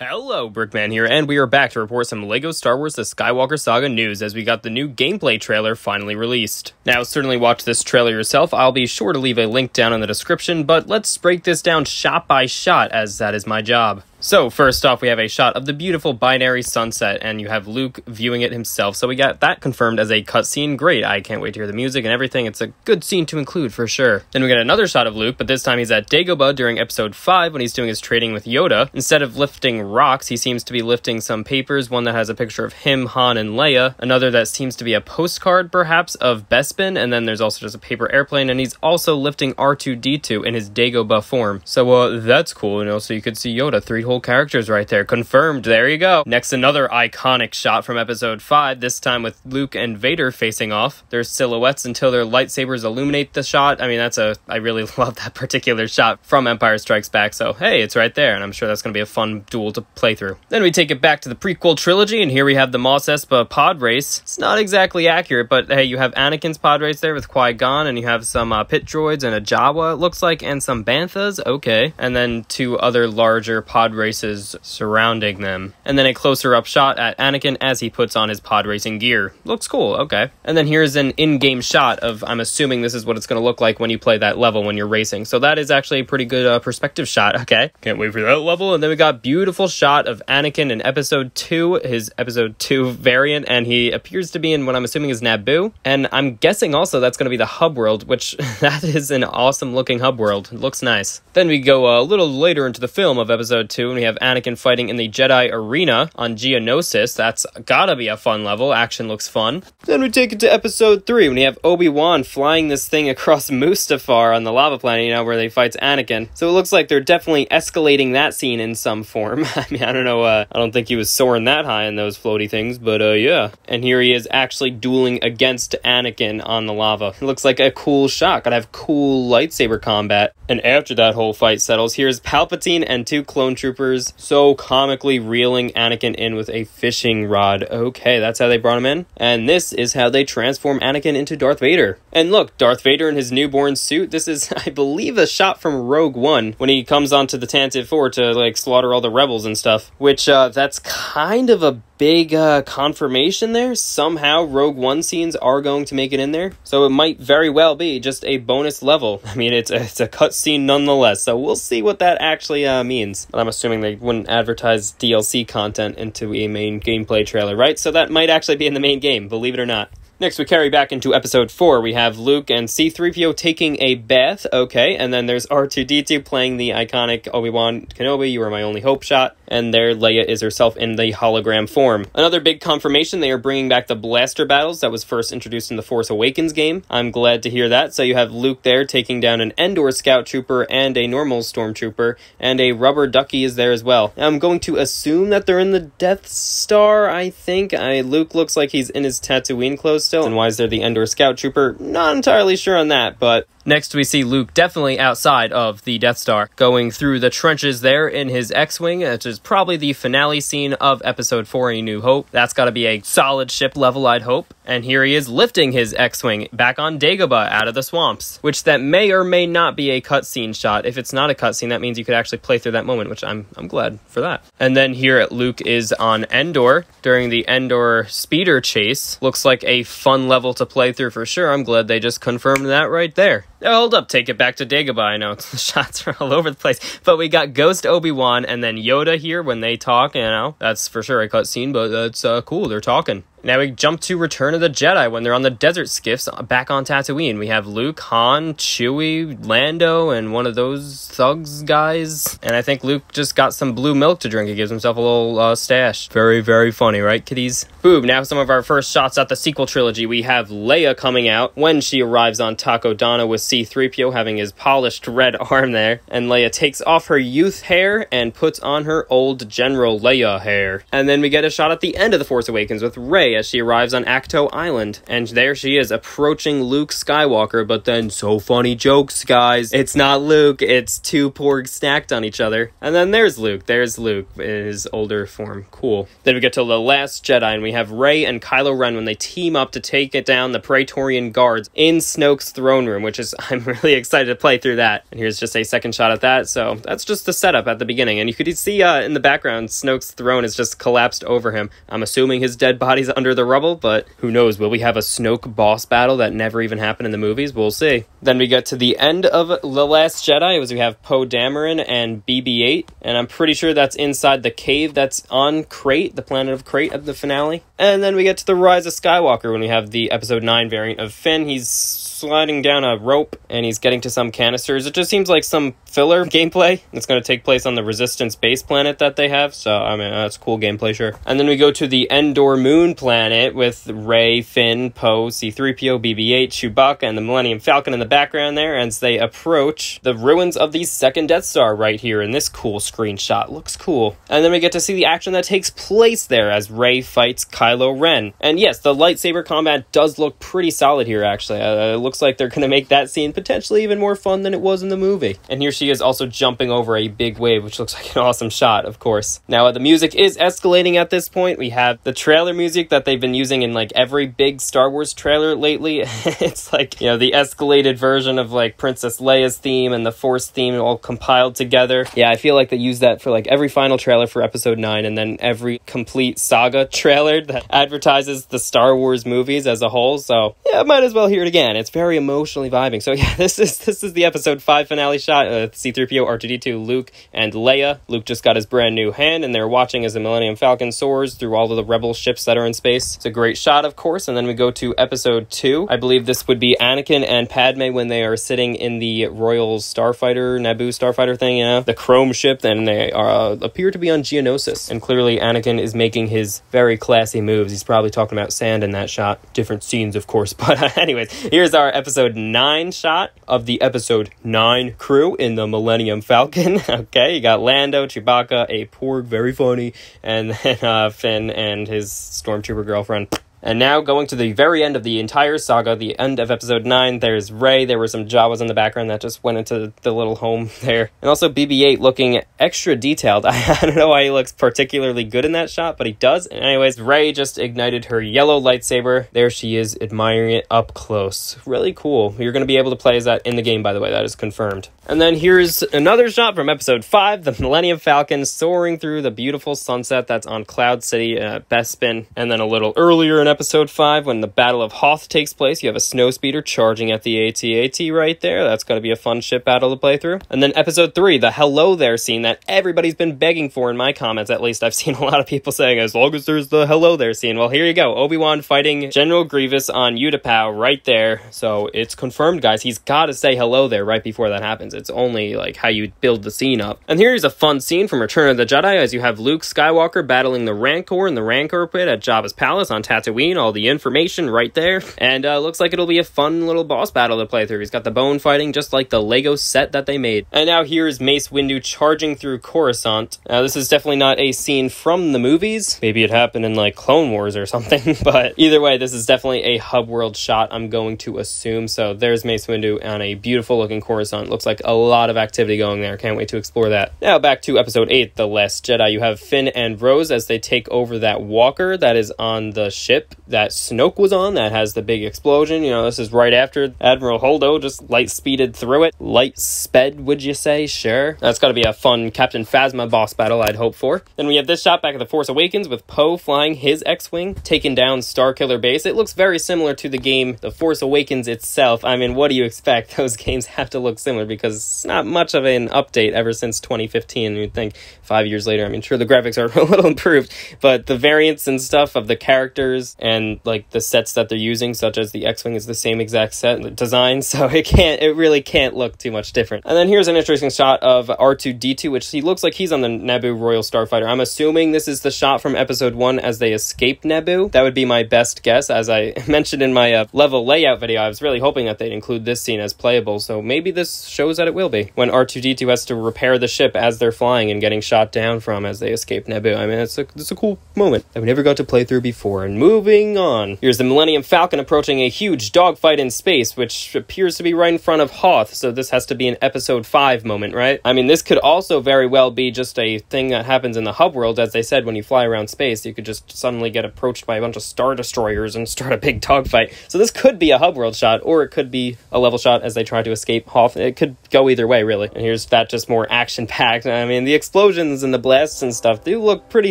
Hello, Brickman here, and we are back to report some LEGO Star Wars The Skywalker Saga news as we got the new gameplay trailer finally released. Now, certainly watch this trailer yourself. I'll be sure to leave a link down in the description, but let's break this down shot by shot, as that is my job. So, first off, we have a shot of the beautiful binary sunset, and you have Luke viewing it himself, so we got that confirmed as a cutscene. Great, I can't wait to hear the music and everything. It's a good scene to include, for sure. Then we get another shot of Luke, but this time he's at Dagobah during Episode 5 when he's doing his trading with Yoda. Instead of lifting rocks, he seems to be lifting some papers, one that has a picture of him, Han, and Leia, another that seems to be a postcard, perhaps, of Bespin, and then there's also just a paper airplane, and he's also lifting R2-D2 in his Dagobah form. So, that's cool, so you could see Yoda, 3 whole characters right there. Confirmed. There you go. Next, another iconic shot from Episode 5, this time with Luke and Vader facing off. Their silhouettes until their lightsabers illuminate the shot. I mean, I really love that particular shot from Empire Strikes Back, so hey, it's right there, and I'm sure that's going to be a fun duel to play through. Then we take it back to the prequel trilogy, and here we have the Mos Espa pod race. It's not exactly accurate, but hey, you have Anakin's pod race there with Qui-Gon, and you have some pit droids and a Jawa, it looks like, and some banthas, okay. And then 2 other larger pod races surrounding them. And then a closer up shot at Anakin as he puts on his pod racing gear. Looks cool, okay. And then here's an in-game shot of, I'm assuming this is what it's going to look like when you play that level when you're racing. So that is actually a pretty good perspective shot, okay. Can't wait for that level. And then we got beautiful shot of Anakin in Episode 2, his Episode 2 variant, and he appears to be in what I'm assuming is Naboo. And I'm guessing also that's going to be the hub world, which that is an awesome looking hub world. It looks nice. Then we go a little later into the film of Episode 2, and we have Anakin fighting in the Jedi arena on Geonosis. That's gotta be a fun level. Action looks fun. Then we take it to Episode 3 when we have Obi-Wan flying this thing across Mustafar on the lava planet, where they fight Anakin. So it looks like they're definitely escalating that scene in some form. I mean, I don't know, I don't think he was soaring that high in those floaty things, but yeah. And here he is actually dueling against Anakin on the lava. It looks like a cool shot. Gotta have cool lightsaber combat. And after that whole fight settles, here's Palpatine and 2 clone troopers so comically reeling Anakin in with a fishing rod. Okay, that's how they brought him in. And this is how they transform Anakin into Darth Vader. And look, Darth Vader in his newborn suit. This is, I believe, a shot from Rogue One when he comes onto the Tantive 4 to, slaughter all the rebels and stuff. Which, that's kind of a big confirmation there. Somehow Rogue One scenes are going to make it in there. So it might very well be just a bonus level. I mean, it's a cutscene nonetheless. So we'll see what that actually means. But I'm assuming they wouldn't advertise DLC content into a main gameplay trailer, right? So that might actually be in the main game, believe it or not. Next, we carry back into Episode 4. We have Luke and C-3PO taking a bath, okay, and then there's R2-D2 playing the iconic Obi-Wan Kenobi, you are my only hope shot, and there Leia is herself in the hologram form. Another big confirmation, they are bringing back the blaster battles that was first introduced in the Force Awakens game. I'm glad to hear that. So you have Luke there taking down an Endor Scout Trooper and a normal Stormtrooper, and a rubber ducky is there as well. I'm going to assume that they're in the Death Star, I think. Luke looks like he's in his Tatooine clothes still, and why is there the Endor Scout Trooper? Not entirely sure on that, but next we see Luke definitely outside of the Death Star, going through the trenches there in his X-Wing, which is probably the finale scene of Episode 4, A New Hope. That's got to be a solid ship level, I'd hope. And here he is lifting his X-Wing back on Dagobah out of the swamps, which that may or may not be a cutscene shot. If it's not a cutscene, that means you could actually play through that moment, which I'm glad for that. And then here Luke is on Endor during the Endor speeder chase. Looks like a fun level to play through for sure. I'm glad they just confirmed that right there. Now, hold up, take it back to Dagobah. I know the shots are all over the place, but we got Ghost Obi-Wan and then Yoda here when they talk, that's for sure a cutscene, but that's cool, they're talking. Now we jump to Return of the Jedi when they're on the desert skiffs back on Tatooine. We have Luke, Han, Chewie, Lando, and one of those thugs guys. And I think Luke just got some blue milk to drink. He gives himself a little stash. Very, very funny, right, kiddies? Boom, now some of our first shots at the sequel trilogy. We have Leia coming out when she arrives on Takodana with C-3PO having his polished red arm there. And Leia takes off her youth hair and puts on her old General Leia hair. And then we get a shot at the end of The Force Awakens with Rey Rey as she arrives on Acto Island. And there she is, approaching Luke Skywalker, but then so funny jokes, guys. It's not Luke, it's two porgs stacked on each other. And then there's Luke in his older form. Cool. Then we get to The Last Jedi, and we have Rey and Kylo Ren when they team up to take it down the Praetorian Guards in Snoke's throne room, which is, I'm really excited to play through that. And here's just a second shot at that. So that's just the setup at the beginning. And you could see in the background, Snoke's throne is just collapsed over him. I'm assuming his dead body's under the rubble, but who knows? Will we have a Snoke boss battle that never even happened in the movies? We'll see. Then we get to the end of The Last Jedi, as we have Poe Dameron and BB-8, and I'm pretty sure that's inside the cave that's on Crate, the planet of Crate at the finale. And then we get to the Rise of Skywalker when we have the episode 9 variant of Finn. He's sliding down a rope and he's getting to some canisters. It just seems like some filler gameplay that's going to take place on the Resistance base planet that they have. So, I mean, that's cool gameplay, sure. And then we go to the Endor moon planet with Rey, Finn, Poe, C-3PO, BB-8, Chewbacca, and the Millennium Falcon in the background there as they approach the ruins of the second Death Star right here in this cool screenshot. Looks cool. And then we get to see the action that takes place there as Rey fights Kylo Ren. And yes, the lightsaber combat does look pretty solid here, actually. It looks like they're going to make that scene potentially even more fun than it was in the movie. And here she is also jumping over a big wave, which looks like an awesome shot, of course. Now, the music is escalating at this point. We have the trailer music that they've been using in, like, every big Star Wars trailer lately. It's like, you know, the escalated version of, like, Princess Leia's theme and the Force theme all compiled together. Yeah, I feel like they use that for, like, every final trailer for Episode 9 and then every complete Saga trailer that advertises the Star Wars movies as a whole. So, yeah, I might as well hear it again. It's very emotionally vibing. So, yeah, this is the Episode 5 finale shot. C-3PO, R2-D2, Luke, and Leia. Luke just got his brand new hand, and they're watching as the Millennium Falcon soars through all of the Rebel ships that are in space. It's a great shot, of course. And then we go to Episode 2. I believe this would be Anakin and Padme when they are sitting in the Royal Starfighter, Naboo Starfighter thing, you know, the Chrome ship, and they appear to be on Geonosis. And clearly Anakin is making his very classy moves. He's probably talking about sand in that shot. Different scenes, of course. But anyways, here's our Episode 9 shot of the Episode 9 crew in the Millennium Falcon. Okay, you got Lando, Chewbacca, a Porg, very funny, and then Finn and his Stormtrooper girlfriend. And now, going to the very end of the entire saga, the end of Episode 9, there's Rey. There were some Jawas in the background that just went into the little home there. And also BB-8 looking extra detailed. I don't know why he looks particularly good in that shot, but he does. And anyways, Rey just ignited her yellow lightsaber. There she is, admiring it up close. Really cool. You're going to be able to play as that in the game, by the way. That is confirmed. And then here's another shot from Episode 5, the Millennium Falcon soaring through the beautiful sunset that's on Cloud City, Bespin. And then a little earlier in Episode 5, when the Battle of Hoth takes place, you have a snowspeeder charging at the AT-AT right there. That's going to be a fun ship battle to play through. And then Episode 3, the hello there scene that everybody's been begging for in my comments. At least I've seen a lot of people saying, as long as there's the hello there scene. Well, here you go. Obi-Wan fighting General Grievous on Utapau right there. So it's confirmed, guys. He's got to say hello there right before that happens. It's only like how you build the scene up. And here's a fun scene from Return of the Jedi as you have Luke Skywalker battling the Rancor in the Rancor pit at Jabba's palace on Tatooine. All the information right there. And looks like it'll be a fun little boss battle to play through. He's got the bone fighting just like the Lego set that they made. And now here's Mace Windu charging through Coruscant. Now this is definitely not a scene from the movies. Maybe it happened in like Clone Wars or something. But either way, this is definitely a hub world shot, I'm going to assume. So there's Mace Windu on a beautiful looking Coruscant. Looks like a lot of activity going there. Can't wait to explore that. Now back to Episode 8, The Last Jedi. You have Finn and Rose as they take over that walker that is on the ship that Snoke was on, that has the big explosion. You know, this is right after Admiral Holdo just light speeded through it. Light sped, would you say? Sure. That's got to be a fun Captain Phasma boss battle, I'd hope for. Then we have this shot back at the Force Awakens with Poe flying his X-Wing, taking down Starkiller Base. It looks very similar to the game The Force Awakens itself. I mean, what do you expect? Those games have to look similar because it's not much of an update ever since 2015. You'd think 5 years later, I mean, sure, the graphics are a little improved, but the variants and stuff of the characters and like the sets that they're using, such as the X-Wing is the same exact set design, so it really can't look too much different. And then here's an interesting shot of R2-D2, which he looks like he's on the Naboo Royal Starfighter. I'm assuming this is the shot from Episode 1 as they escape Naboo. That would be my best guess. As I mentioned in my level layout video, I was really hoping that they'd include this scene as playable, so maybe this shows that it will be. When R2-D2 has to repair the ship as they're flying and getting shot down from as they escape Naboo. I mean, it's a cool moment that we never got to play through before. And moving on. Here's the Millennium Falcon approaching a huge dogfight in space, which appears to be right in front of Hoth, so this has to be an episode 5 moment, right? I mean, this could also very well be just a thing that happens in the hub world. As they said, when you fly around space, you could just suddenly get approached by a bunch of Star Destroyers and start a big dogfight. So this could be a hub world shot, or it could be a level shot as they try to escape Hoth. It could go either way, really. And here's that just more action-packed. I mean, the explosions and the blasts and stuff do look pretty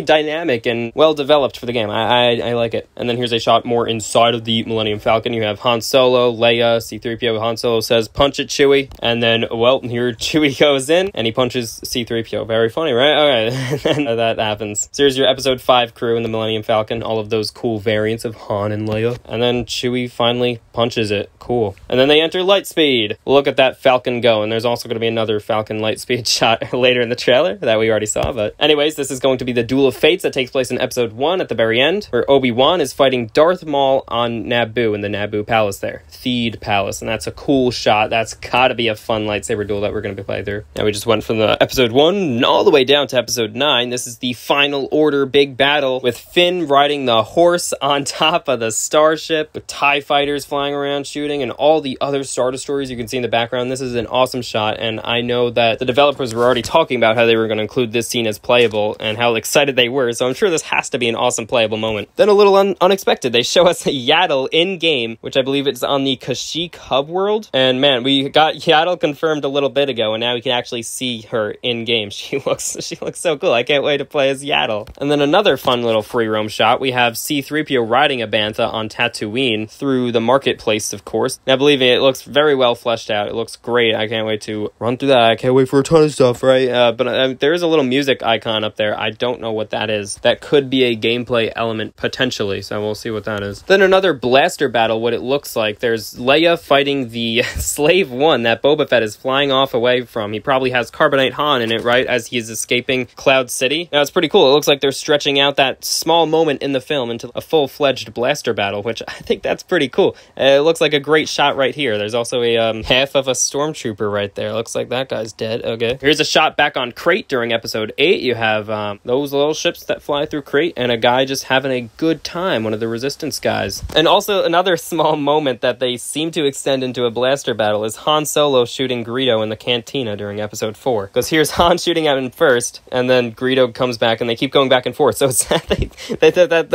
dynamic and well-developed for the game. I like it. And then here's a shot more inside of the Millennium Falcon. You have Han Solo, Leia, C-3PO. Han Solo says, "Punch it, Chewie." And then, well, here Chewie goes in, and he punches C-3PO. Very funny, right? Okay, and that happens. So here's your episode 5 crew in the Millennium Falcon. All of those cool variants of Han and Leia. And then Chewie finally punches it. Cool. And then they enter Lightspeed. Look at that Falcon go. And there's also going to be another Falcon Lightspeed shot later in the trailer that we already saw. But anyways, this is going to be the Duel of Fates that takes place in episode 1 at the very end, where Obi-Wan is fighting Darth Maul on Naboo in the Naboo Palace there. Theed Palace. And that's a cool shot. That's gotta be a fun lightsaber duel that we're going to be playing through. Now we just went from the episode 1 all the way down to episode 9. This is the final order big battle with Finn riding the horse on top of the starship, with TIE fighters flying around shooting, and all the other Star Destroyers you can see in the background. This is an awesome shot, and I know that the developers were already talking about how they were going to include this scene as playable and how excited they were, so I'm sure this has to be an awesome playable moment. Then a little unexpected, they show us Yaddle in-game, which I believe it's on the Kashyyyk hub world, and man, we got Yaddle confirmed a little bit ago, and now we can actually see her in-game. She looks so cool. I can't wait to play as Yaddle. And then another fun little free roam shot, we have C-3PO riding a Bantha on Tatooine through the marketplace, of course. Now, believe me, it looks very well fleshed out. It looks great. I can't wait to run through that. I can't wait for a ton of stuff, right? But there is a little music icon up there. I don't know what that is. That could be a gameplay element, potentially, so we'll see what that is. Then another blaster battle, what it looks like. There's Leia fighting the Slave One that Boba Fett is flying off away from. He probably has Carbonite Han in it, right, as he is escaping Cloud City. Now, it's pretty cool. It looks like they're stretching out that small moment in the film into a full-fledged blaster battle, which I think that's pretty cool. It looks like a great shot right here. There's also a half of a stormtrooper right there. Looks like that guy's dead. Okay. Here's a shot back on Crate during episode 8. You have those little ships that fly through Crate and a guy just having a good time, one of the Resistance guys. And also another small moment that they seem to extend into a blaster battle is Han Solo shooting Greedo in the cantina during episode 4. Because here's Han shooting at him first, and then Greedo comes back, and they keep going back and forth. So it's I mean,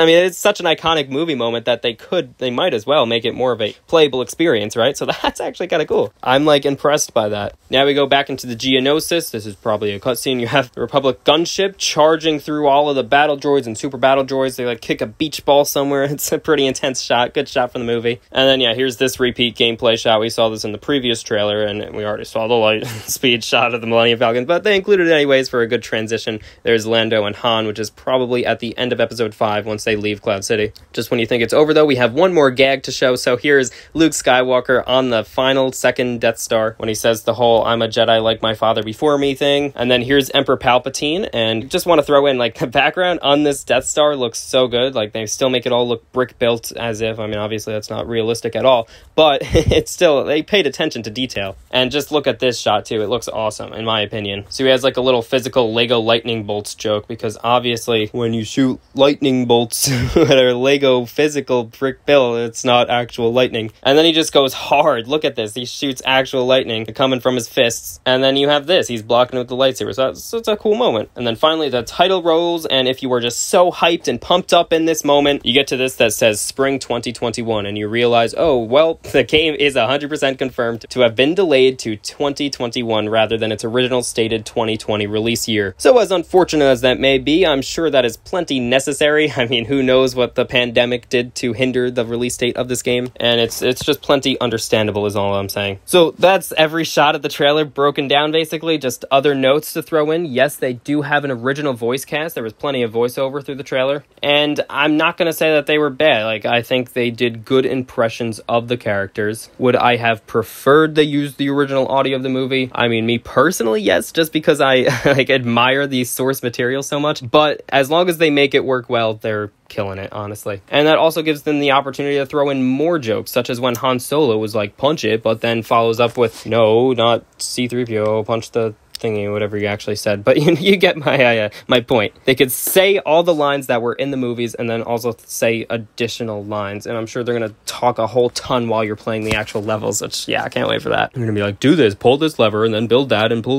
it's such an iconic movie moment that they might as well make it more of a playable experience, right? So that's actually kind of cool. I'm like impressed by that. Now we go back into the Geonosis. This is probably a cutscene. You have the Republic gunship charging through all of the battle droids and super battle droids. They like kick a beach ball somewhere. It's a pretty intense shot. Good shot from the movie. And then yeah, here's this repeat gameplay shot. We saw this in the previous trailer, and we already saw the light speed shot of the Millennium Falcon, but they included it anyways for a good transition. There's Lando and Han, which is probably at the end of episode 5 once they leave Cloud City. Just when you think it's over, though, we have one more gag to show. So here's Luke Skywalker on the final second Death Star when he says the whole "I'm a Jedi like my father before me" thing. And then here's Emperor Palpatine, and just want to throw in, like, the background on this Death Star looks so good. Like, they still make it all look brick built, as if, I mean, obviously that's not realistic at all, but it's still, they paid attention to detail. And just look at this shot too. It looks awesome, in my opinion. So he has like a little physical Lego lightning bolts joke, because obviously when you shoot lightning bolts that are Lego physical brick built, it's not actual lightning. And then he just goes hard. Look at this. He shoots actual lightning coming from his fists. And then you have this. He's blocking it with the lightsaber. So it's a cool moment. And then finally the title rolls, and if you were just so hyped and pumped up in this moment, you get to this that says Spring 2021, and you realize, oh, well, the game is 100% confirmed to have been delayed to 2021 rather than its original stated 2020 release year. So as unfortunate as that may be, I'm sure that is plenty necessary. I mean, who knows what the pandemic did to hinder the release date of this game, and it's just plenty understandable is all I'm saying. So that's every shot of the trailer broken down, basically. Just other notes to throw in. Yes, they do have an original voice cast. There was plenty of voiceover through the trailer, and I'm not going to say that they were bad. Like, I think they did good impressions of the characters. Would I have preferred they used the original audio of the movie? I mean, me personally, yes, just because I like admire the source material so much, but as long as they make it work well, they're killing it, honestly. And that also gives them the opportunity to throw in more jokes, such as when Han Solo was like, punch it, but then follows up with, no, not C-3PO, punch the thingy, whatever you actually said, but you get my point. They could say all the lines that were in the movies and then also say additional lines, and I'm sure they're gonna talk a whole ton while you're playing the actual levels, which, yeah, I can't wait for that. I'm gonna be like, do this, pull this lever, and then build that, and pull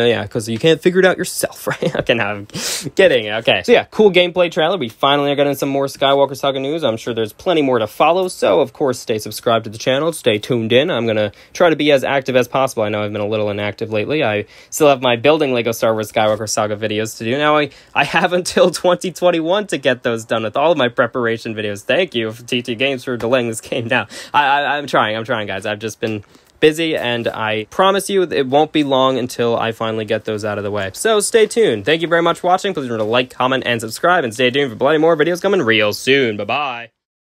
yeah, because you can't figure it out yourself, right? Okay, now I'm kidding. Okay, so yeah, cool gameplay trailer. We finally are getting some more Skywalker Saga news. I'm sure there's plenty more to follow, so of course stay subscribed to the channel, stay tuned in. I'm gonna try to be as active as possible. I know I've been a little inactive lately. I still have my building Lego Star Wars Skywalker Saga videos to do. Now I have until 2021 to get those done with all of my preparation videos. Thank you, TT Games, for delaying this game now. I'm trying, guys. I've just been busy, and I promise you it won't be long until I finally get those out of the way. So stay tuned. Thank you very much for watching. Please remember to like, comment, and subscribe, and stay tuned for plenty more videos coming real soon. Bye-bye.